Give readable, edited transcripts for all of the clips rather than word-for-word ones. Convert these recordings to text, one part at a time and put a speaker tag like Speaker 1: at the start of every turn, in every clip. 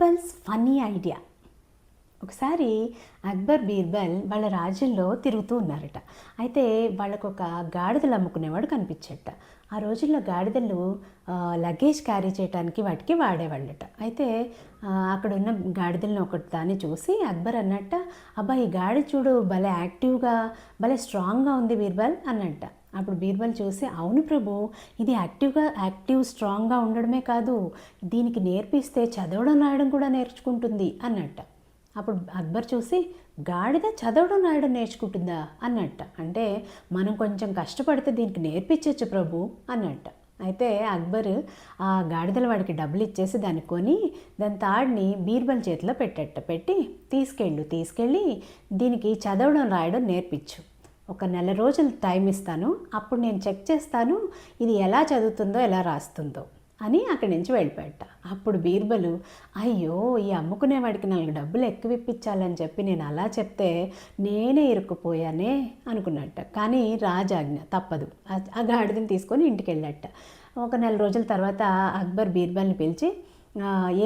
Speaker 1: Birbal's funny idea. ఒకసారి అక్బర్ బీర్బల్ వాళ్ళ రాజ్యంలో తిరుగుతూ ఉన్నారట. అయితే వాళ్ళకు ఒక గాడిదలు అమ్ముకునేవాడు కనిపించట. ఆ రోజుల్లో గాడిదలు లగేజ్ క్యారీ చేయడానికి వాటికి వాడేవాళ్ళట. అయితే అక్కడ ఉన్న గాడిదలను ఒకటి దాన్ని చూసి అక్బర్ అన్నట్ట, అబ్బా ఈ గాడి చూడు భలే యాక్టివ్గా భలే స్ట్రాంగ్గా ఉంది బీర్బల్ అన్నట్ట. అప్పుడు బీర్బల్ చూసి, అవును ప్రభు, ఇది యాక్టివ్ స్ట్రాంగ్గా ఉండడమే కాదు, దీనికి నేర్పిస్తే చదవడం రాయడం కూడా నేర్చుకుంటుంది అన్నట్ట. అప్పుడు అక్బర్ చూసి, గాడిద చదవడం రాయడం నేర్చుకుంటుందా అన్నట్ట. అంటే మనం కొంచెం కష్టపడితే దీనికి నేర్పించవచ్చు ప్రభు అన్నట్ట. అయితే అక్బర్ ఆ గాడిదల వాడికి డబ్బులు ఇచ్చేసి దాన్ని కొని దాని తాడిని బీర్బల్ చేతిలో పెట్టి తీసుకెళ్ళి దీనికి చదవడం రాయడం నేర్పించు, ఒక నెల రోజులు టైం ఇస్తాను, అప్పుడు నేను చెక్ చేస్తాను ఇది ఎలా చదువుతుందో ఎలా రాస్తుందో అని అక్కడి నుంచి వెళ్ళిపోయాట. అప్పుడు బీర్బలు, అయ్యో ఈ అమ్ముకునేవాడికి నాకు డబ్బులు ఎక్కువ ఇప్పించాలని చెప్పి నేను అలా చెప్తే నేనే ఇరుక్కుపోయానే అనుకున్నట్ట. కానీ రాజాజ్ఞ తప్పదు. ఆ గాడిదని తీసుకొని ఇంటికి వెళ్ళాట. ఒక నెల రోజుల తర్వాత అక్బర్ బీర్బల్ని పిలిచి,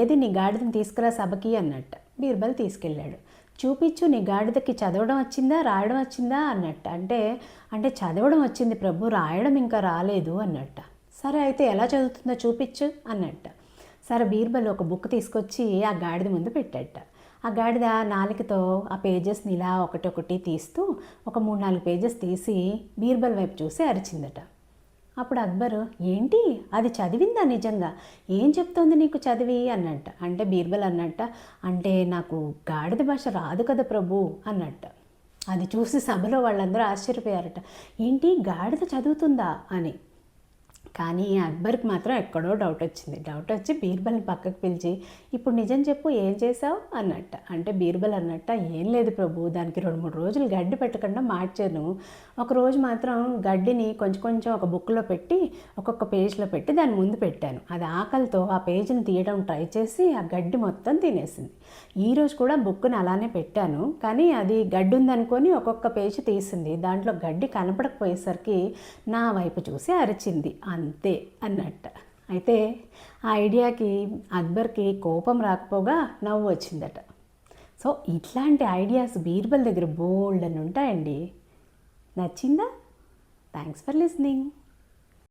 Speaker 1: ఏది నీ గాడిదని తీసుకురా సభకి అన్నట్ట. బీర్బల్ తీసుకెళ్ళాడు. చూపించు, నీ గాడిదకి చదవడం వచ్చిందా రాయడం వచ్చిందా అన్నట్ట. అంటే చదవడం వచ్చింది ప్రభు, రాయడం ఇంకా రాలేదు అన్నట్ట. సరే అయితే ఎలా చదువుతుందో చూపించు అన్నట్ట. సరే బీర్బల్ ఒక బుక్ తీసుకొచ్చి ఆ గాడిద ముందు పెట్టాట. ఆ గాడిద నాలుకతో ఆ పేజెస్ని ఇలా ఒకటి తీస్తూ ఒక 3-4 పేజెస్ తీసి బీర్బల్ వైపు చూసి అరిచిందట. అప్పుడు అక్బరు, ఏంటి అది చదివిందా నిజంగా, ఏం చెప్తోంది నీకు చదివి అన్నట్ట. అంటే బీర్బల్ అన్నట్ట, అంటే నాకు గాడిద భాష రాదు కదా ప్రభు అన్నట్ట. అది చూసి సభలో వాళ్ళందరూ ఆశ్చర్యపోయారట, ఏంటి గాడిద చదువుతుందా అని. కానీ అక్బర్కి మాత్రం ఎక్కడో డౌట్ వచ్చి బీర్బల్ని పక్కకు పిలిచి, ఇప్పుడు నిజం చెప్పు ఏం చేసావు అన్నట్ట. అంటే బీర్బల్ అన్నట్ట, ఏం లేదు ప్రభు, దానికి 2-3 రోజులు గడ్డి పెట్టకుండా మార్చాను. ఒకరోజు మాత్రం గడ్డిని కొంచెం ఒక బుక్లో పెట్టి ఒక్కొక్క పేజ్లో పెట్టి దాని ముందు పెట్టాను. అది ఆకలితో ఆ పేజీని తీయడం ట్రై చేసి ఆ గడ్డి మొత్తం తినేసింది. ఈరోజు కూడా బుక్ని అలానే పెట్టాను, కానీ అది గడ్డి ఉందనుకొని ఒక్కొక్క పేజీ తీసింది. దాంట్లో గడ్డి కనపడకపోయేసరికి నా వైపు చూసి అరిచింది అంతే అన్నట్ట. అయితే ఆ ఐడియాకి అక్బర్కి కోపం రాకపోగా నవ్వు వచ్చిందట. సో ఇట్లాంటి ఐడియాస్ బీర్బల్ దగ్గర బోల్డ్ అని ఉంటాయండి. నచ్చిందా? Thanks for listening.